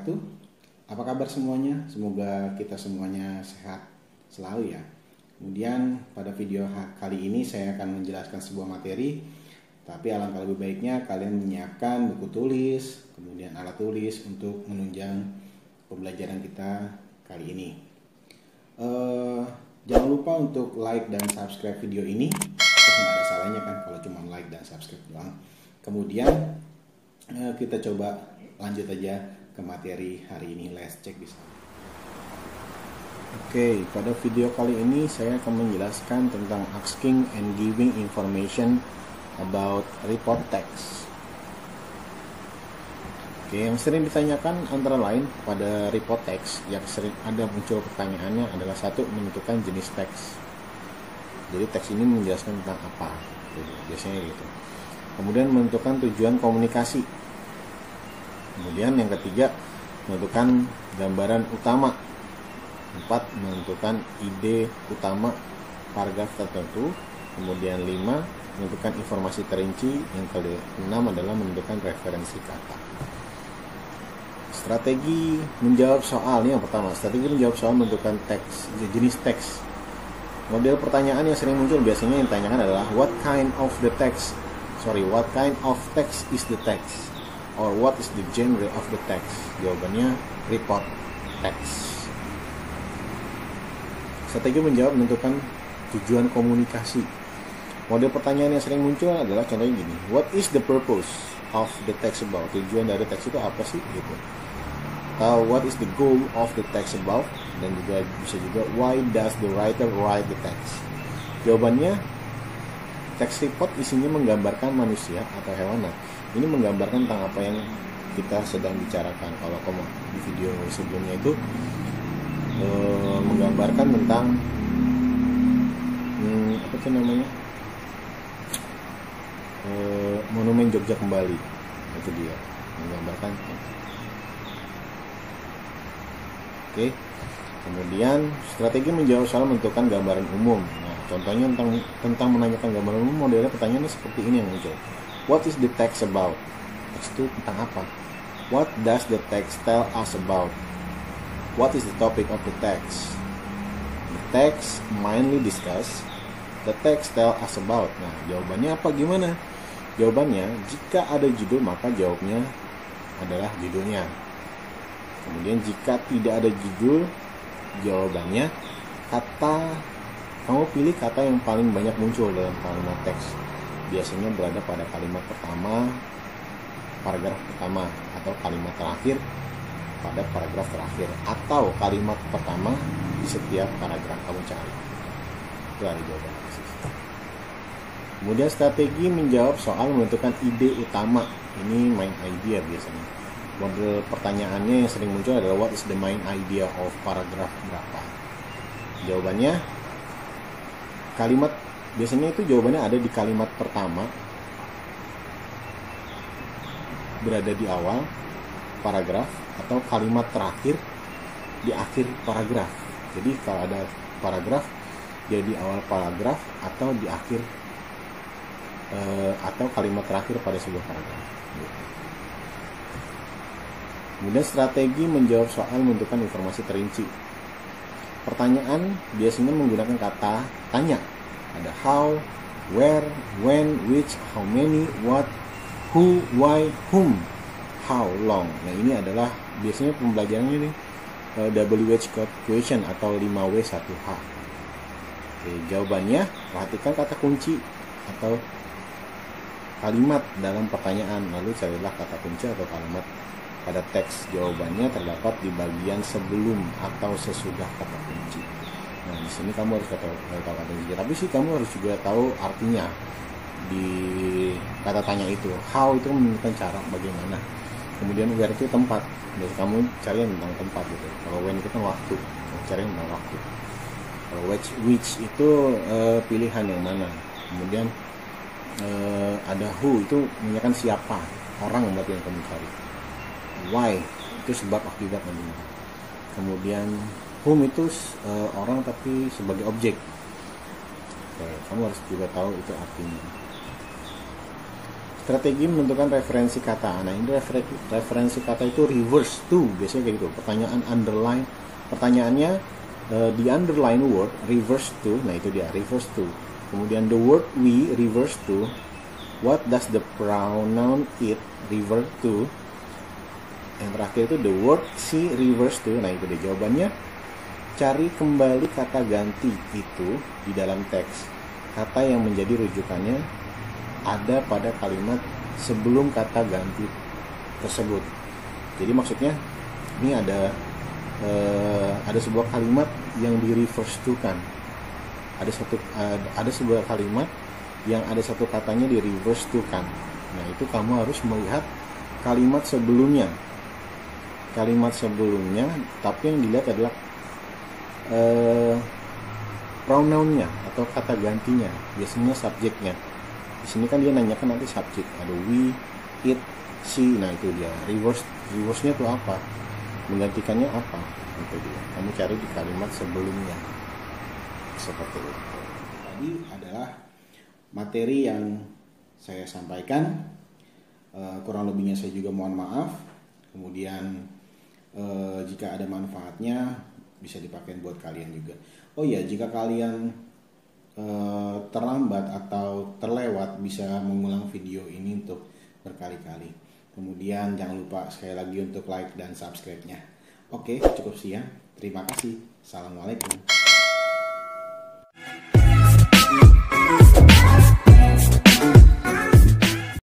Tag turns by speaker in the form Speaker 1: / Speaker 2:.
Speaker 1: wabarakatuh. Apa kabar semuanya? Semoga kita semuanya sehat selalu ya. Kemudian pada video kali ini saya akan menjelaskan sebuah materi, tapi alangkah lebih baiknya kalian menyiapkan buku tulis, kemudian alat tulis untuk menunjang pembelajaran kita kali ini. Jangan lupa untuk like dan subscribe video ini. Nggak ada salahnya kan kalau cuma like dan subscribe doang. Kemudian kita coba lanjut aja ke materi hari ini. Let's check this out. Oke, pada video kali ini saya akan menjelaskan tentang asking and giving information about report text. Oke, yang sering ditanyakan antara lain pada report text yang sering ada muncul pertanyaannya adalah satu, menentukan jenis teks. Jadi teks ini menjelaskan tentang apa, biasanya gitu. Kemudian menentukan tujuan komunikasi. Kemudian yang ketiga, menentukan gambaran utama. 4, menentukan ide utama paragraf tertentu. Kemudian 5, menentukan informasi terinci. Yang ke-6 adalah menentukan referensi kata. Strategi menjawab soal, ini yang pertama. Strategi menjawab soal menentukan teks, jenis teks. Model pertanyaan yang sering muncul biasanya yang ditanyakan adalah what kind of text is the text? Or what is the genre of the text? Jawabannya report text. Strategi menjawab menentukan tujuan komunikasi. Model pertanyaan yang sering muncul adalah contohnya gini, what is the purpose of the text about? Tujuan dari teks itu apa sih gitu. Atau what is the goal of the text about? Dan juga bisa juga why does the writer write the text? Jawabannya text report isinya menggambarkan manusia atau hewan. Ini menggambarkan tentang apa yang kita sedang bicarakan. Kalau di video sebelumnya itu menggambarkan tentang Monumen Jogja Kembali. Itu dia menggambarkan. Oke. Kemudian strategi menjawab soal menentukan gambaran umum. Nah, contohnya tentang menanyakan gambaran umum, modelnya pertanyaannya seperti ini yang muncul. What is the text about? Teks itu tentang apa? What does the text tell us about? What is the topic of the text? The text mainly discuss. The text tell us about. Nah, jawabannya apa gimana? Jawabannya, jika ada judul maka jawabnya adalah judulnya. Kemudian jika tidak ada judul, jawabannya kamu pilih kata yang paling banyak muncul dalam kalimat teks. Biasanya berada pada kalimat pertama, paragraf pertama, atau kalimat terakhir pada paragraf terakhir, atau kalimat pertama di setiap paragraf kamu cari. Itu ada jawaban. Kemudian strategi menjawab soal menentukan ide utama. Ini main idea biasanya. Model pertanyaannya yang sering muncul adalah what is the main idea of paragraf berapa? Jawabannya biasanya itu jawabannya ada di kalimat pertama, berada di awal paragraf, atau kalimat terakhir di akhir paragraf. Jadi kalau ada paragraf dia di awal paragraf atau di akhir atau kalimat terakhir pada sebuah paragraf. Kemudian strategi menjawab soal menentukan informasi terinci. Pertanyaan biasanya menggunakan kata tanya. Ada how, where, when, which, how many, what, who, why, whom, how long. Nah, ini adalah biasanya pembelajarannya ini WH question atau 5W1H. Oke, jawabannya perhatikan kata kunci atau kalimat dalam pertanyaan, lalu carilah kata kunci atau kalimat pada teks. Jawabannya terdapat di bagian sebelum atau sesudah kata kunci. Nah, di sini kamu harus tahu kata kunci, tapi sih kamu harus juga tahu artinya di kata tanya itu. How itu menunjukkan cara bagaimana. Kemudian where itu tempat. Jadi kamu cari tentang tempat gitu. Kalau when itu kan waktu, kamu cari tentang waktu. Kalau which itu pilihan yang mana. Kemudian ada who itu menanyakan siapa, orang berarti yang kamu cari. Why itu sebab akibat nantinya. Kemudian whom itu orang tapi sebagai objek. Oke, kamu harus juga tahu itu artinya. Strategi menentukan referensi kata. Nah, ini referensi kata itu reverse to, biasanya kayak gitu. Pertanyaan underline, pertanyaannya the underline word reverse to. Nah, itu dia reverse to. Kemudian the word we reverse to. What does the pronoun it revert to? Yang terakhir itu the word she reverse to. Nah, itu dia jawabannya. Cari kembali kata ganti itu di dalam teks. Kata yang menjadi rujukannya ada pada kalimat sebelum kata ganti tersebut. Jadi maksudnya ini ada sebuah kalimat yang di reverse to kan. Ada sebuah kalimat yang ada satu katanya di reverse to kan. Nah, itu kamu harus melihat kalimat sebelumnya. Tapi yang dilihat adalah pronounnya atau kata gantinya, biasanya subjeknya. Di sini kan dia nanyakan nanti subjek, ada we, it, she. Nah, itu dia reverse-nya itu apa, menggantikannya apa, itu dia. Kamu cari di kalimat sebelumnya, seperti itu. Tadi adalah materi yang saya sampaikan, kurang lebihnya saya juga mohon maaf. Kemudian jika ada manfaatnya bisa dipakai buat kalian juga. Oh ya, jika kalian terlambat atau terlewat, bisa mengulang video ini untuk berkali-kali. Kemudian jangan lupa sekali lagi untuk like dan subscribe-nya. Oke, cukup sekian. Terima kasih. Assalamualaikum.